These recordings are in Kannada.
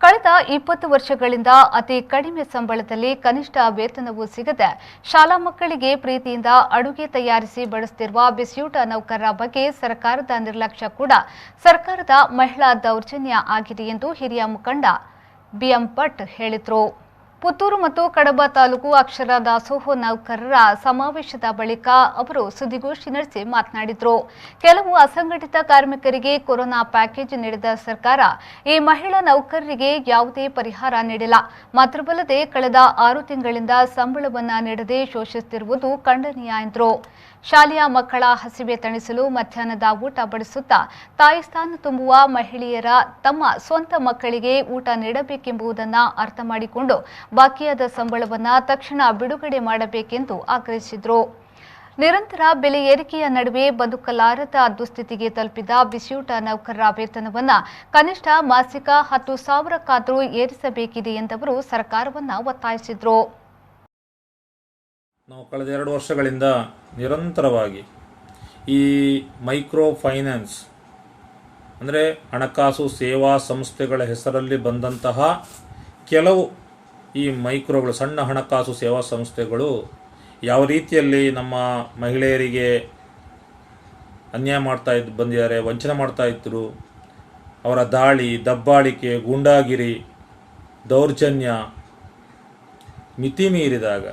ಕಳೆದ 20 ವರ್ಷಗಳಿಂದ ಅತಿ ಕಡಿಮೆ ಸಂಬಳದಲ್ಲಿ ಕನಿಷ್ಠ ವೇತನವೂ ಸಿಗದೆ ಶಾಲಾ ಮಕ್ಕಳಿಗೆ ಪ್ರೀತಿಯಿಂದ ಅಡುಗೆ ತಯಾರಿಸಿ ಬಡಿಸುತ್ತಿರುವ ಬಿಸಿಯೂಟ ನೌಕರರ ಬಗ್ಗೆ ಸರ್ಕಾರದ ನಿರ್ಲಕ್ಷ್ಯ ಕೂಡ ಸರ್ಕಾರದ ಮಹಿಳಾ ದೌರ್ಜನ್ಯ ಆಗಿದೆ ಎಂದು ಹಿರಿಯ ಮುಖಂಡ ಬಿಎಂ ಭಟ್ ಹೇಳಿದರು. ಪುತ್ತೂರು ಮತ್ತು ಕಡಬ ತಾಲೂಕು ಅಕ್ಷರ ದಾಸೋಹ ನೌಕರರ ಸಮಾವೇಶದ ಬಳಿಕ ಅವರು ಸುದ್ದಿಗೋಷ್ಠಿ ನಡೆಸಿ ಮಾತನಾಡಿದರು. ಕೆಲವು ಅಸಂಘಟಿತ ಕಾರ್ಮಿಕರಿಗೆ ಕೊರೋನಾ ಪ್ಯಾಕೇಜ್ ನೀಡಿದ ಸರ್ಕಾರ ಈ ಮಹಿಳಾ ನೌಕರರಿಗೆ ಯಾವುದೇ ಪರಿಹಾರ ನೀಡಿಲ್ಲ. ಮಾತ್ರವಲ್ಲದೆ ಕಳೆದ 6 ತಿಂಗಳಿಂದ ಸಂಬಳವನ್ನ ನೀಡದೆ ಶೋಷಿಸುತ್ತಿರುವುದು ಖಂಡನೀಯ ಎಂದರು. ಶಾಲೆಯ ಮಕ್ಕಳ ಹಸಿವೆ ತಣಿಸಲು ಮಧ್ಯಾಹ್ನದ ಊಟ ಬಡಿಸುತ್ತಾ ತಾಯಿ ಸ್ಥಾನ ತುಂಬುವ ಮಹಿಳೆಯರ ತಮ್ಮ ಸ್ವಂತ ಮಕ್ಕಳಿಗೆ ಊಟ ನೀಡಬೇಕೆಂಬುದನ್ನು ಅರ್ಥ ಮಾಡಿಕೊಂಡು ಬಾಕಿಯಾದ ಸಂಬಳವನ್ನು ತಕ್ಷಣ ಬಿಡುಗಡೆ ಮಾಡಬೇಕೆಂದು ಆಗ್ರಹಿಸಿದರು. ನಿರಂತರ ಬೆಲೆ ಏರಿಕೆಯ ನಡುವೆ ಬದುಕಲಾರದ ದುಸ್ಥಿತಿಗೆ ತಲುಪಿದ ಬಿಸಿಯೂಟ ನೌಕರರ ವೇತನವನ್ನು ಕನಿಷ್ಠ ಮಾಸಿಕ 10,000ಕ್ಕಾದರೂ ಏರಿಸಬೇಕಿದೆ ಎಂದವರು ಸರ್ಕಾರವನ್ನು ಒತ್ತಾಯಿಸಿದರು. ನಾವು ಕಳೆದ 2 ವರ್ಷಗಳಿಂದ ನಿರಂತರವಾಗಿ ಈ ಮೈಕ್ರೋ ಫೈನಾನ್ಸ್ ಅಂದರೆ ಹಣಕಾಸು ಸೇವಾ ಸಂಸ್ಥೆಗಳ ಹೆಸರಲ್ಲಿ ಬಂದಂತಹ ಕೆಲವು ಈ ಮೈಕ್ರೋಗಳು ಸಣ್ಣ ಹಣಕಾಸು ಸೇವಾ ಸಂಸ್ಥೆಗಳು ಯಾವ ರೀತಿಯಲ್ಲಿ ನಮ್ಮ ಮಹಿಳೆಯರಿಗೆ ಅನ್ಯಾಯ ಬಂದಿದ್ದಾರೆ, ವಂಚನೆ ಮಾಡ್ತಾ ಇದ್ದರು. ಅವರ ದಾಳಿ, ದಬ್ಬಾಳಿಕೆ, ಗೂಂಡಾಗಿರಿ, ದೌರ್ಜನ್ಯ ಮಿತಿ ಮೀರಿದಾಗ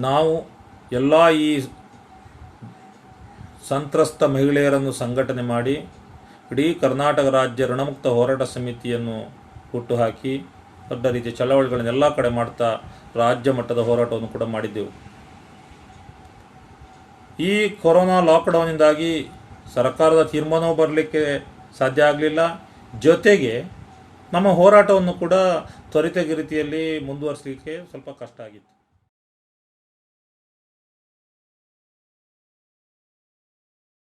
ನಾವು ಎಲ್ಲ ಈ ಸಂತ್ರಸ್ತ ಮಹಿಳೆಯರನ್ನು ಸಂಘಟನೆ ಮಾಡಿ ಇಡೀ ಕರ್ನಾಟಕ ರಾಜ್ಯ ಋಣಮುಕ್ತ ಹೋರಾಟ ಸಮಿತಿಯನ್ನು ಹುಟ್ಟುಹಾಕಿ ದೊಡ್ಡ ರೀತಿಯ ಚಳವಳಿಗಳನ್ನು ಎಲ್ಲ ಕಡೆ ಮಾಡ್ತಾ ರಾಜ್ಯ ಮಟ್ಟದ ಹೋರಾಟವನ್ನು ಕೂಡ ಮಾಡಿದ್ದೆವು. ಈ ಕೊರೋನಾ ಲಾಕ್ಡೌನ್ನಿಂದಾಗಿ ಸರ್ಕಾರದ ತೀರ್ಮಾನವೂ ಬರಲಿಕ್ಕೆ ಸಾಧ್ಯ ಆಗಲಿಲ್ಲ. ಜೊತೆಗೆ ನಮ್ಮ ಹೋರಾಟವನ್ನು ಕೂಡ ತ್ವರಿತಗತಿಯಲ್ಲಿ ಮುಂದುವರಿಸಲಿಕ್ಕೆ ಸ್ವಲ್ಪ ಕಷ್ಟ ಆಗಿತ್ತು.